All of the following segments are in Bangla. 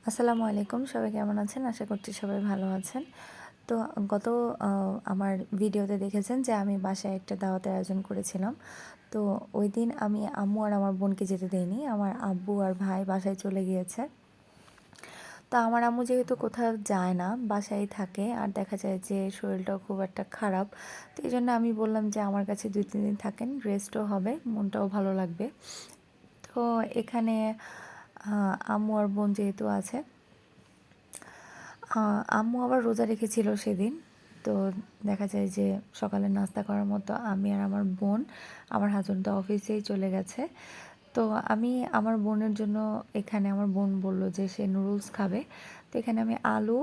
আসসালামু আলাইকুম, সবাই কেমন আছেন? আশা করছি সবাই ভালো আছেন। তো গত আমার ভিডিওতে দেখেছেন যে আমি বাসায় একটা দাওয়াতের আয়োজন করেছিলাম। তো ওইদিন আমি আম্মু আর আমার বোনকে যেতে দেইনি। আমার আব্বু আর ভাই বাসায় চলে গিয়েছে। তো আমার আম্মু যেহেতু কোথাও যায় না, বাসায়ই থাকে আর দেখা যায় যে শরীরটাও খুব একটা খারাপ। তো এইজন্য আমি বললাম যে আমার কাছে ২-৩ দিন থাকেন, রেস্টও হবে, মনটাও ভালো লাগবে। তো এখানে আম্মু আর বোন যেহেতু আছে, আম্মু আবার রোজা রেখেছিল সেদিন। তো দেখা যায় যে সকালে নাস্তা করার মতো আমি আর আমার বোন, আমার হাজব্যান্ড তো অফিসেই চলে গেছে। তো আমি আমার বোনের জন্য, এখানে আমার বোন বলল যে সে নুডলস খাবে। তো এখানে আমি আলু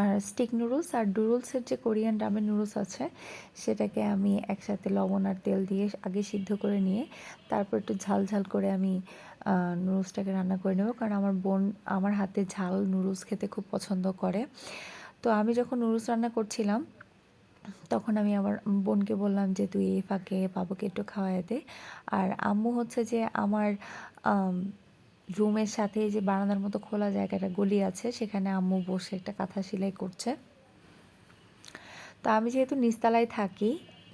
আর স্টিক নুডলস আর ডুডলসের যে কোরিয়ান রামেন নুডলস আছে, সেটাকে আমি একসাথে লবণ আর তেল দিয়ে আগে সিদ্ধ করে নিয়ে তারপর একটু ঝাল ঝাল করে আমি নুডলসটাকে রান্না করে নেব, কারণ আমার বোন আমার হাতে ঝাল নুডলস খেতে খুব পছন্দ করে। তো আমি যখন নুডলস রান্না করছিলাম, তখন আমি আমার বোনকে বললাম যে তুই এই ফাঁকে বাবুকে একটু খাওয়ায় দে। আর আম্মু হচ্ছে যে আমার রুমের সাথে যে বারান্দার মতো খোলা জায়গাটা গলি আছে, সেখানে আম্মু বসে একটা কাঁথা সেলাই করছে। তো আমি যেহেতু নিচতলায় থাকি,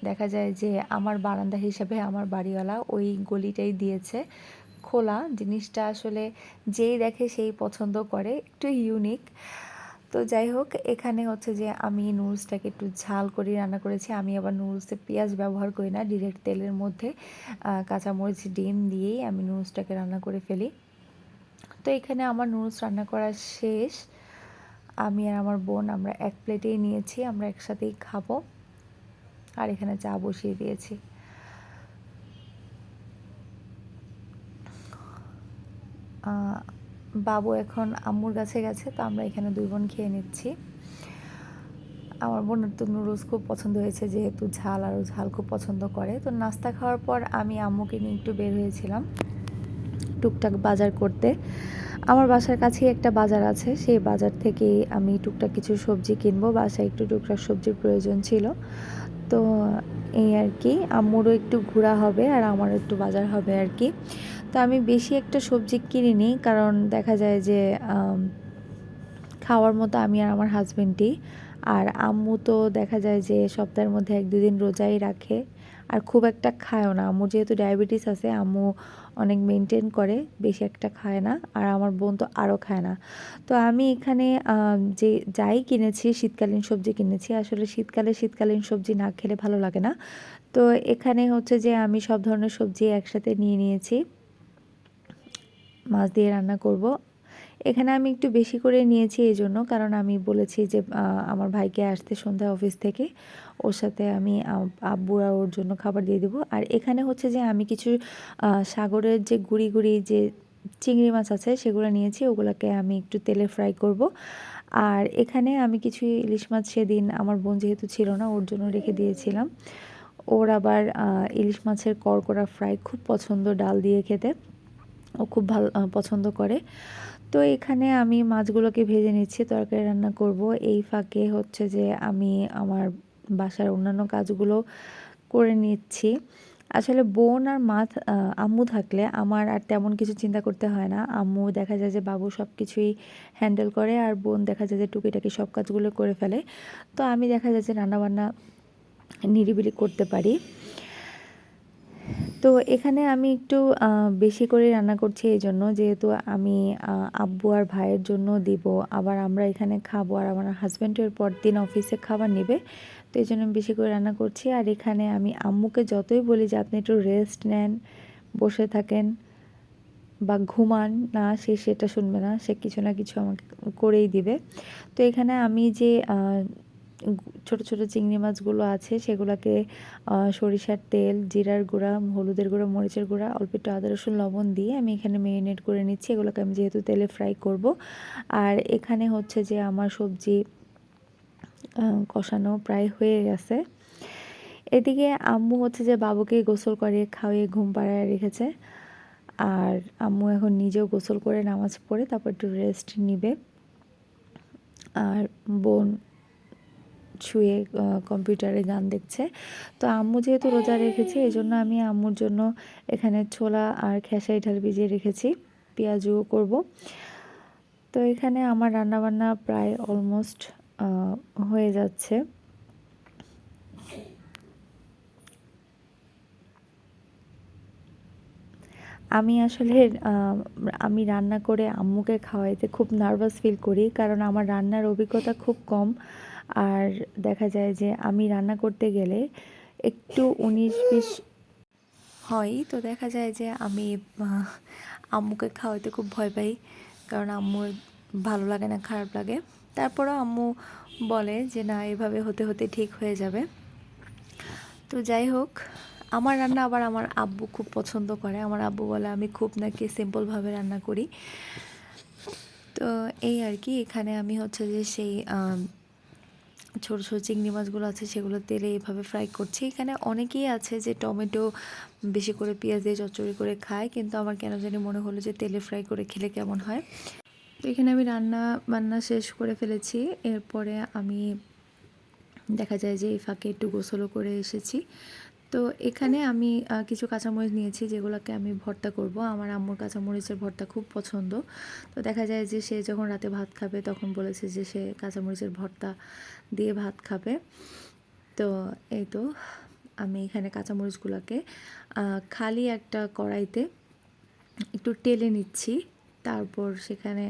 দেখা যায় যে আমার বারান্দা হিসেবে আমার বাড়িওয়ালা ওই গলিটাই দিয়েছে খোলা। জিনিসটা আসলে যেই দেখে সেই পছন্দ করে, একটু ইউনিক। তো যাই হোক, এখানে হচ্ছে যে আমি নুডলসটাকে একটু ঝাল করে রান্না করেছি। আমি আবার নুডলসে পেঁয়াজ ব্যবহার করি না, ডিরেক্ট তেলের মধ্যে কাঁচামরিচ ডিম দিয়েই আমি নুডলসটাকে রান্না করে ফেলি। তো এখানে আমার নুডলস রান্না করা শেষ। আমি আর আমার বোন আমরা এক প্লেটেই নিয়েছি, আমরা একসাথেই খাবো। আর এখানে চা বসিয়ে দিয়েছি। বাবু এখন আম্মুর কাছে গেছে, তো আমরা এখানে 2 বোন খেয়ে নিচ্ছি। আমার বোনের তো নুডলস খুব পছন্দ হয়েছে, যেহেতু ঝাল, আরও ঝাল খুব পছন্দ করে। তো নাস্তা খাওয়ার পর আমি আম্মুকে নিয়ে একটু বের হয়েছিলাম টুকটাক বাজার করতে। আমার বাসার কাছেই একটা বাজার আছে, সেই বাজার থেকেই আমি টুকটাক কিছু সবজি কিনবো। বাসায় একটু টুকটাক সবজির প্রয়োজন ছিল। তো এই আর কি, আম্মুরও একটু ঘোরা হবে আর আমারও একটু বাজার হবে আর কি। তো আমি বেশি একটা সবজি কিনিনি, কারণ দেখা যায় যে খাওয়ার মতো আমি আর আমার হাজবেন্ডই। আর আম্মু তো দেখা যায় যে সপ্তাহের মধ্যে 1-2 দিন রোজাই রাখে, আর খুব একটা খায়ও না। আম্মু যেহেতু ডায়াবেটিস আছে, আম্মু অনেক মেনটেন করে, বেশি একটা খায় না। আর আমার বোন তো আরও খায় না। তো আমি এখানে যে যাই কিনেছি, শীতকালীন সবজি কিনেছি। আসলে শীতকালে শীতকালীন সবজি না খেলে ভালো লাগে না। তো এখানে হচ্ছে যে আমি সব ধরনের সবজি একসাথে নিয়ে নিয়েছি, মাছ দিয়ে রান্না করব। এখানে আমি একটু বেশি করে নিয়েছি এইজন্য, কারণ আমি বলেছি যে আমার ভাইকে আসতে সন্ধ্যায় অফিস থেকে, ওর সাথে আমি আব্বু আর ওর জন্য খাবার দিয়ে দেবো। আর এখানে হচ্ছে যে আমি কিছু সাগরের যে গুঁড়ি গুঁড়ি যে চিংড়ি মাছ আছে, সেগুলো নিয়েছি, ওগুলোকে আমি একটু তেলে ফ্রাই করব। আর এখানে আমি কিছু ইলিশ মাছ সেদিন আমার বোন যেহেতু ছিল না, ওর জন্য রেখে দিয়েছিলাম। ওর আবার ইলিশ মাছের কড়কড়া ফ্রাই খুব পছন্দ, ডাল দিয়ে খেতে ও খুব ভালো পছন্দ করে। তো এখানে আমি মাছগুলোকে ভেজে নিচ্ছি, তরকারি রান্না করব। এই ফাঁকে হচ্ছে যে আমি আমার বাসার অন্যান্য কাজগুলো করে নিচ্ছি। আসলে বোন আর আম্মু থাকলে আমার আর তেমন কিছু চিন্তা করতে হয় না। আম্মু দেখা যায় যে বাবু সব কিছুই হ্যান্ডেল করে, আর বোন দেখা যায় যে টুকিটাকি সব কাজগুলো করে ফেলে। তো আমি দেখা যায় যে রান্নাবান্না নিরিবিলি করতে পারি। তো এখানে আমি একটু বেশি করে রান্না করছি এইজন্য, যেহেতু আমি আব্বু আর ভাইয়ের জন্য দিব, আবার আমরা এখানে খাবো, আর আমার হাজব্যান্ডের পরদিন অফিসে খাবার নেবে। তো এইজন্য আমি বেশি করে রান্না করছি। আর এখানে আমি আম্মুকে যতই বলি যে আপনি একটু রেস্ট নেন, বসে থাকেন বা ঘুমান না, সে সেটা শুনবে না, সে কিছু না কিছু আমাকে করেই দিবে। তো এখানে আমি যে ছোট ছোট চিংড়ি মাছগুলো আছে, সেগুলোকে সরিষার তেল, জিরার গুঁড়া, হলুদের গুঁড়া, মরিচের গুঁড়া, অল্প একটু আদা রসুন লবণ দিয়ে আমি এখানে মেরিনেট করে নিচ্ছি। এগুলোকে আমি যেহেতু তেলে ফ্রাই করব। আর এখানে হচ্ছে যে আমার সবজি কষানো প্রায় হয়ে গেছে। এদিকে আম্মু হচ্ছে যে বাবুকে গোসল করে খাওয়িয়ে ঘুম পাড়ায় রেখেছে। আর আম্মু এখন নিজেও গোসল করে নামাজ পড়ে তারপর একটু রেস্ট নিবে। আর বোন শুয়ে কম্পিউটারে গান দেখছে। তো আম্মু যেহেতু রোজা রেখেছে, এজন্য আমি আম্মুর জন্য এখানে ছোলা আর খেসারি ডাল ভিজিয়ে রেখেছি, পেঁয়াজও করব। তো এখানে আমার রান্নাবান্না প্রায় অলমোস্ট হয়ে যাচ্ছে। আমি আসলে আমি রান্না করে আম্মুকে খাওয়াইতে খুব নার্ভাস ফিল করি, কারণ আমার রান্নার অভিজ্ঞতা খুব কম। আর দেখা যায় যে আমি রান্না করতে গেলে একটু 19-20 হয়, তো দেখা যায় যে আমি আম্মুকে খাওয়াইতে খুব ভয় পাই, কারণ আম্মুর ভালো লাগে না, খারাপ লাগে। তারপরও আম্মু বলে যে না, এভাবে হতে হতে ঠিক হয়ে যাবে। তো যাই হোক, আমার রান্না আবার আমার আব্বু খুব পছন্দ করে। আমার আব্বু বলে আমি খুব নাকি সিম্পলভাবে রান্না করি। তো এই আর কি, এখানে আমি হচ্ছে যে সেই ছোটো ছোটো চিংড়ি মাছগুলো আছে সেগুলো তেলে এভাবে ফ্রাই করছি। এখানে অনেকেই আছে যে টমেটো বেশি করে পেঁয়াজ দিয়ে চচ্চড়ি করে খায়, কিন্তু আমার কেন জানি মনে হলো যে তেলে ফ্রাই করে খেলে কেমন হয়। তো এখানে আমি রান্না বান্না শেষ করে ফেলেছি। এরপরে আমি দেখা যায় যে এই ফাঁকে একটু গোসলও করে এসেছি। তো এখানে আমি কিছু কাঁচামরিচ নিয়েছি, যেগুলোকে আমি ভর্তা করব। আমার আম্মুর কাঁচামরিচের ভর্তা খুব পছন্দ। তো দেখা যায় যে সে যখন রাতে ভাত খাবে তখন বলেছে যে সে কাঁচামরিচের ভর্তা দিয়ে ভাত খাবে। তো এই তো আমি এখানে কাঁচামরিচগুলোকে খালি একটা কড়াইতে একটু টেলে নিচ্ছি। তারপর সেখানে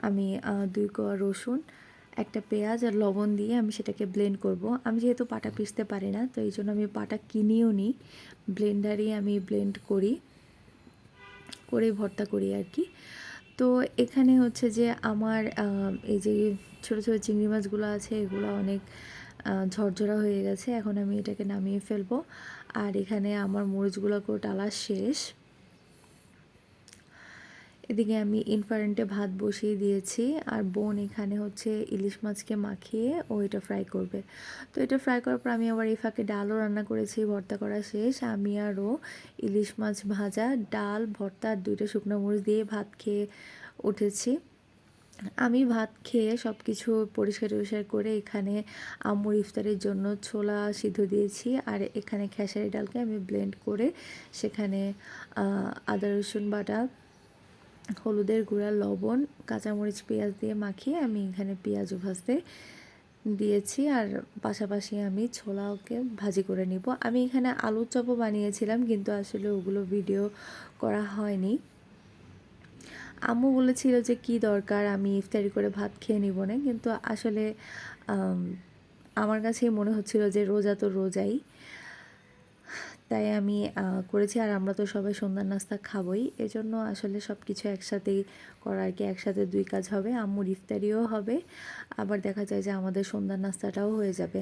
আমি 2 কোয়া রসুন, একটা পেঁয়াজ আর লবণ দিয়ে আমি সেটাকে ব্লেন্ড করব। আমি যেহেতু পাটা পিষতে পারি না, তো এই জন্য আমি পাটা কিনেও নিই, ব্লেন্ডারেই আমি ব্লেন্ড করি, করে ভর্তা করি আর কি। তো এখানে হচ্ছে যে আমার এই যে ছোটো ছোটো চিংড়ি মাছগুলো আছে এগুলো অনেক ঝরঝরা হয়ে গেছে। এখন আমি এটাকে নামিয়ে ফেলবো। আর এখানে আমার মরিচগুলোকেও টালা শেষ। এদিকে আমি ইনফ্রারেন্টে ভাত বসিয়ে দিয়েছি, আর বোন এখানে হচ্ছে ইলিশ মাছকে মাখিয়ে ও এটা ফ্রাই করবে। তো এটা ফ্রাই করার পর আমি আবার এই ফাঁকে ডালও রান্না করেছি, ভর্তা করা শেষ। আমি আরও ইলিশ মাছ ভাজা, ডাল, ভর্তা আর 2টা শুকনো মরিচ দিয়ে ভাত খেয়ে উঠেছি। আমি ভাত খেয়ে সব কিছু পরিষ্কার টরিষ্কার করে এখানে আম্মুর ইফতারের জন্য ছোলা সিদ্ধ দিয়েছি, আর এখানে খেসারি ডালকে আমি ব্লেন্ড করে সেখানে আদা রসুন বাটা, হলুদের গুঁড়া, লবণ, কাঁচামরিচ, পেঁয়াজ দিয়ে মাখিয়ে আমি এখানে পেঁয়াজও ভাজতে দিয়েছি। আর পাশাপাশি আমি ছোলাওকে ভাজি করে নিব। আমি এখানে আলুর চপও বানিয়েছিলাম, কিন্তু আসলে ওগুলো ভিডিও করা হয়নি। আম্মু বলেছিল যে কি দরকার, আমি ইফতারি করে ভাত খেয়ে নিব না, কিন্তু আসলে আমার কাছেই মনে হচ্ছিল যে রোজা তো রোজাই, তাই আমি করেছি। আর আমরা তো সবাই সন্ধ্যার নাস্তা খাবোই, এজন্য আসলে সব কিছু একসাথেই করা আর কি। একসাথে 2 কাজ হবে, আম্মুর ইফতারিও হবে, আবার দেখা যায় যে আমাদের সন্ধ্যার নাস্তাটাও হয়ে যাবে।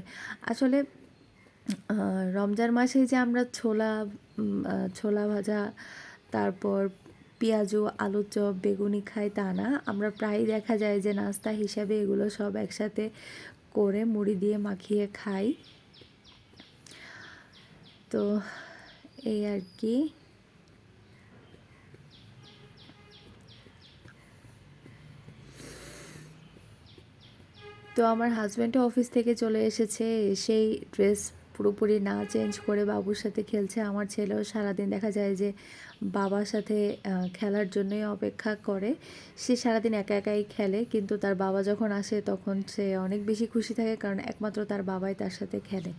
আসলে রমজান মাসে যে আমরা ছোলা ভাজা, তারপর পেঁয়াজু, আলুর চপ, বেগুনি খাই তা না, আমরা প্রায়ই দেখা যায় যে নাস্তা হিসাবে এগুলো সব একসাথে করে মুড়ি দিয়ে মাখিয়ে খাই। তো এই আর কি। তো আমার হাজব্যান্ডও অফিস থেকে চলে এসেছে, সেই ড্রেস পুরোপুরি না চেঞ্জ করে বাবুর সাথে খেলছে। আমার ছেলেও সারাদিন দেখা যায় যে বাবার সাথে খেলার জন্যই অপেক্ষা করে। সে সারাদিন একা একাই খেলে, কিন্তু তার বাবা যখন আসে তখন সে অনেক বেশি খুশি থাকে, কারণ একমাত্র তার বাবাই তার সাথে খেলে।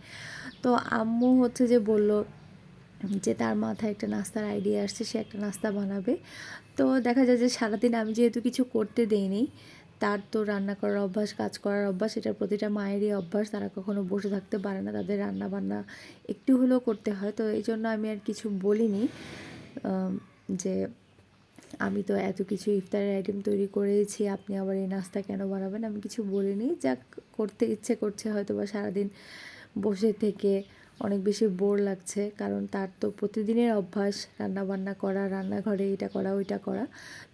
তো আম্মু হচ্ছে যে বলল যে তার মাথায় একটা নাস্তার আইডিয়া আসছে, সে একটা নাস্তা বানাবে। তো দেখা যায় যে সারাদিন আমি যেহেতু কিছু করতে দেইনি, তার তো রান্না করার অভ্যাস, কাজ করার অভ্যাস, এটা প্রতিটা মায়েরই অভ্যাস। তারা কখনো বসে থাকতে পারে না, তাদের রান্না বান্না একটু হলেও করতে হয়। তো এই জন্য আমি আর কিছু বলিনি যে আমি তো এত কিছু ইফতারের আইটেম তৈরি করেছি, আপনি আবার এই নাস্তা কেন বানাবেন, আমি কিছু বলিনি। যাক, করতে ইচ্ছে করছে হয়তো বা সারাদিন বসে থেকে অনেক বেশি বোর লাগছে, কারণ তার তো প্রতিদিনের অভ্যাস রান্না বান্না করা, রান্নাঘরে এটা করা ওইটা করা।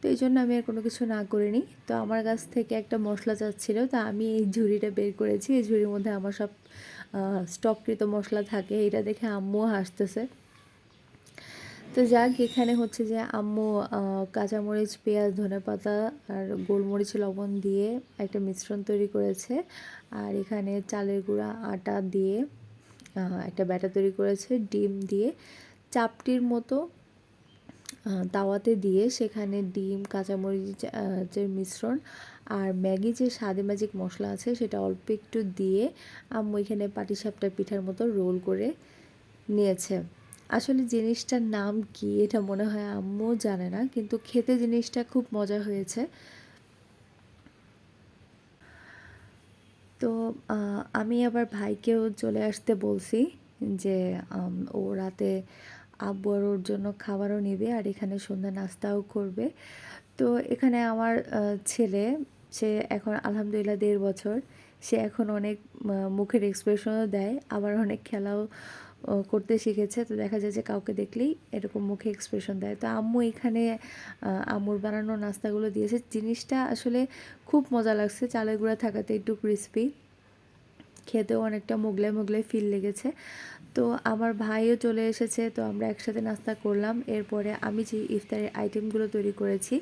তো এই জন্য আমি আর কোনো কিছু না করিনি। তো আমার কাছ থেকে একটা মশলা চাচ্ছিল, তো আমি এই ঝুড়িটা বের করেছি। এই ঝুড়ির মধ্যে আমার সব স্টককৃত মশলা থাকে, এটা দেখে আম্মুও হাসতেছে। তো যাক, এখানে হচ্ছে যে আম্মু কাঁচামরিচ, পেঁয়াজ, ধনেপাতা আর গোলমরিচ, লবণ দিয়ে একটা মিশ্রণ তৈরি করেছে। আর এখানে চালের গুঁড়া, আটা দিয়ে একটা ব্যাটার তৈরি করেছে, ডিম দিয়ে চাপটির মতো তাওয়াতে দিয়ে সেখানে ডিম, কাঁচামরিচ যে মিশ্রণ আর ম্যাগি যে স্বাদে ম্যাজিক মশলা আছে সেটা অল্প একটু দিয়ে আম্মু এখানে পাটিসাপটা পিঠার মতো রোল করে নিয়েছে। আসলে জিনিসটার নাম কি এটা মনে হয় আম্মুও জানে না, কিন্তু খেতে জিনিসটা খুব মজা হয়েছে। তো আমি আবার ভাইকেও চলে আসতে বলছি যে ও রাতে আব্বু আর ওর জন্য খাবারও নেবে আর এখানে সন্ধ্যা নাস্তাও করবে। তো এখানে আমার ছেলে, সে এখন আলহামদুলিল্লাহ ১.৫ বছর। সে এখন অনেক মুখের এক্সপ্রেশনও দেয়, আবার অনেক খেলাও করতে শিখেছে। তো দেখা যায় যে কাউকে দেখলেই এরকম মুখে এক্সপ্রেশন দেয়। তো আম্মু এখানে আম্মুর বানানো নাস্তাগুলো দিয়েছে। জিনিসটা আসলে খুব মজা লাগছে, চালের গুঁড়া থাকাতে একটু ক্রিস্পি। খেতেও অনেকটা মোগলাই মোগলাই ফিল লেগেছে। তো আমার ভাইও চলে এসেছে, তো আমরা একসাথে নাস্তা করলাম। এরপরে আমি যে ইফতারের আইটেমগুলো তৈরি করেছি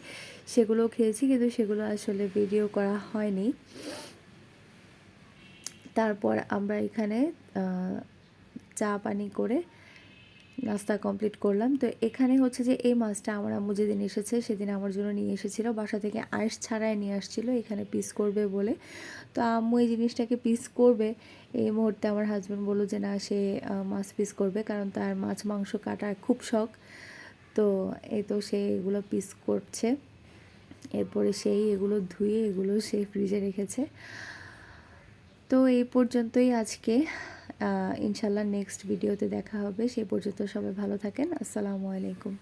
সেগুলোও খেয়েছি, কিন্তু সেগুলো আসলে ভিডিও করা হয়নি। তারপর আমরা এখানে চা পানি করে নাস্তা কমপ্লিট করলাম। তো এখানে হচ্ছে যে এই মাছটা আমার আম্মু যেদিন এসেছে সেদিন আমার জন্য নিয়ে এসেছিল, বাসা থেকে আঁশ ছাড়াই নিয়ে আসছিল এখানে পিস করবে বলে। তো আম্মু এই জিনিসটাকে পিস করবে, এই মুহূর্তে আমার হাজব্যান্ড বলল যে না, সে মাছ পিস করবে, কারণ তার মাছ মাংস কাটার খুব শখ। তো এই তো সে এগুলো পিস করছে। এরপরে সেই এগুলো ধুয়ে এগুলো সে ফ্রিজে রেখেছে। তো এই পর্যন্তই আজকে। ইনশাল্লাহ নেক্সট ভিডিওতে দেখা হবে। সেই পর্যন্ত সবাই ভালো থাকেন। আসসালামু আলাইকুম।